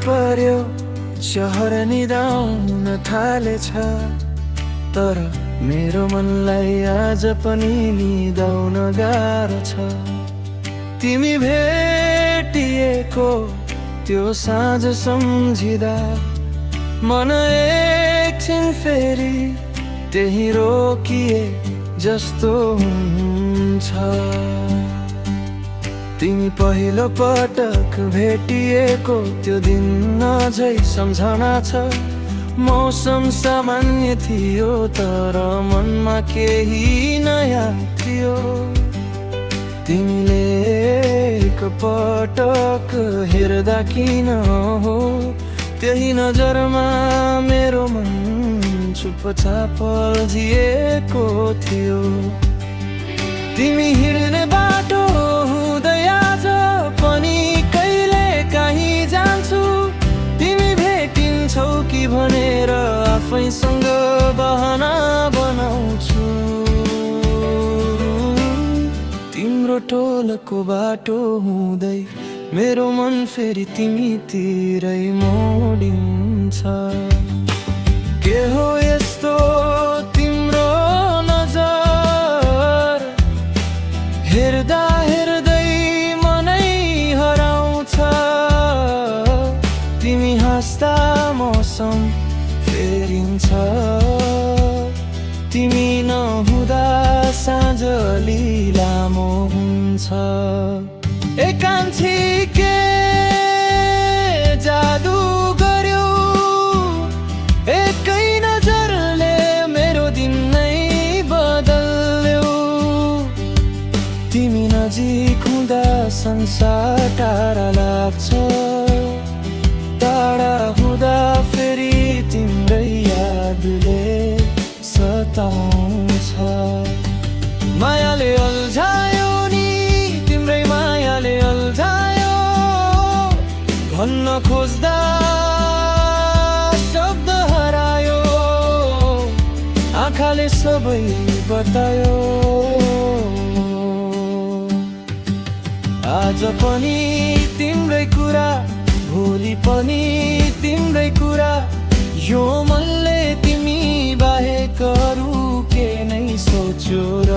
पर्यो शहर निदाउन थालेछ, तर मेरो मनलाई आज पनि निदाउन गाह्रो छ। तिमी भेटिएको त्यो साँझ सम्झिँदा मन एकछिन फेरि त्यही रोकिए जस्तो हुन्छ। तिमी पहिलो पटक भेटिएको त्यो दिन अझै सम्झना छ। मौसम सामान्य थियो तर मनमा केही नयाँ थियो। तिमीले एक पटक हेर्दा किन हो त्यही नजरमा मेरो मन चुपचाप अल्झिएको थियो। तिमी हिँड्ने बाटो हुँदै आज पनि कहिले काहीँ जान्छु। तिमी भेटिन्छौ कि भनेर आफैसँग बहाना बनाउँछु। तिम्रो टोलको बाटो हुँदै मेरो मन फेरि तिमीतिरै मोडिन्छ। के हो यस्तो तिम्रो नजर, हेर्दा हेर्दै मनै हराउँछ। तिमी हाँस्दा मौसम फेरिन्छ, तिमी नहुँदा साँझ अलि लामो हुन्छ। एकान्छी के जादु गर्यो, एकै नजरले मेरो दिन नै बदल्यो। तिमी नजिक हुँदा संसार टाढा लाग्छ, टाढा हुँदा फेरि तिम्रै यादले सताउँछ। मायाले अल्झायो नि, तिम्रै मायाले अल्झायो। भन्न खोज्दा शब्द हरायो, आँखाले सबै बतायो। आज पनि तिम्रै कुरा, भोलि पनि तिम्रै कुरा। यो मनले तिमी बाहेक अरू के नै सोच्यो र।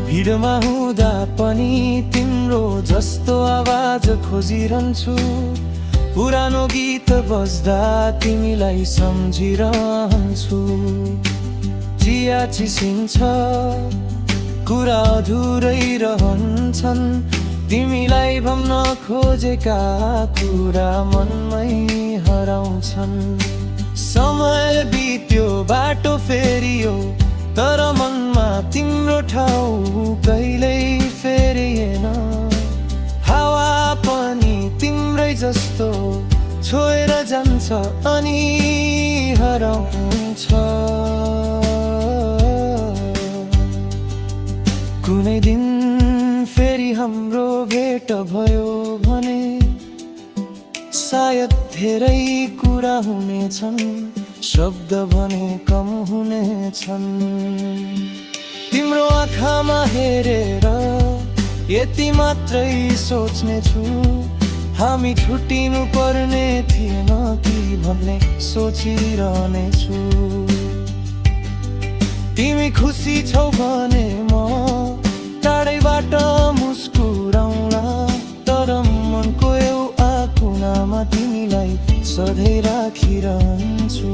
भिडमा हुँदा पनि तिम्रो जस्तो आवाज खोजिरहन्छु। पुरानो गीत बज्दा तिमीलाई सम्झिरहन्छु। चिया चिसिन्छ, कुरा अधुरै रहन्छन्। तिमीलाई भन्न खोजेका कुरा मनमै हराउँछन्। समय बित्यो बाटो फेरियो, तर मनमा तिम्रो ठाउँ कहिल्यै फेरिएन। हावा पनि तिम्रै जस्तो छोएर जान्छ अनि हराउँछ। कुनै दिन फेरि हाम्रो भेट भयो भने सायद धेरै कुरा हुनेछन्, शब्द भने कम हुनेछन्। तिम्रो आँखामा हेरेर यति मात्रै सोच्नेछु, हामी छुट्टिनु पर्ने थिएन कि भन्ने सोचिरहनेछु। तिमी खुसी छौ भने म टाढैबाट मुस्कुराउला, तर मनको एउटा कुनामा तिमीलाई सधैँ राखिरहन्छु।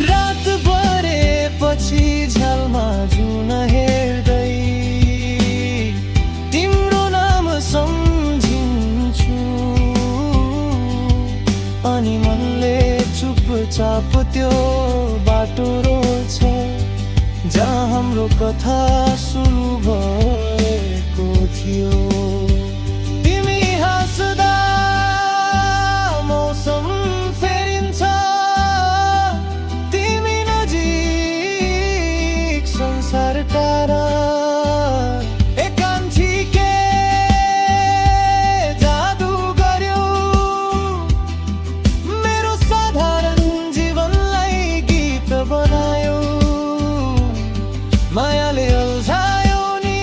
रात परेपछि झ्यालमा जुन हेर्दै तिम्रो नाम सम्झिन्छु। अनि मनले चुपचाप त्यो बाटो रोज्छ जहाँ हाम्रो कथा सुरु भएको थियो। तिमी हाँस्दा मौसम फेरिन्छ, तिमी नजिक संसार टाढा। एकान्छी के जादु गर्यो, मेरो साधारण जीवनलाई गीत बनायो। मायाले अल्झायो नि,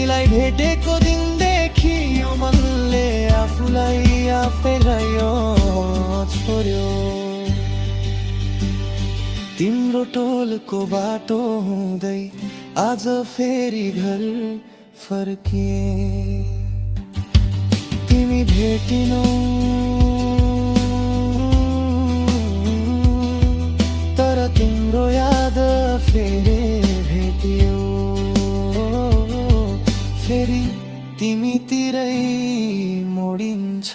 तिमीलाई भेटेको दिनदेखि यो मनले आफूलाई आफैलाई छोड्यो। तिम्रो टोलको बाटो हुँदै आज फेरि घर फर्किए। तिमी भेटिनौ तर तिम्रो याद फेरि भेटियो। फेरि तिमीतिरै मोडिन्छ।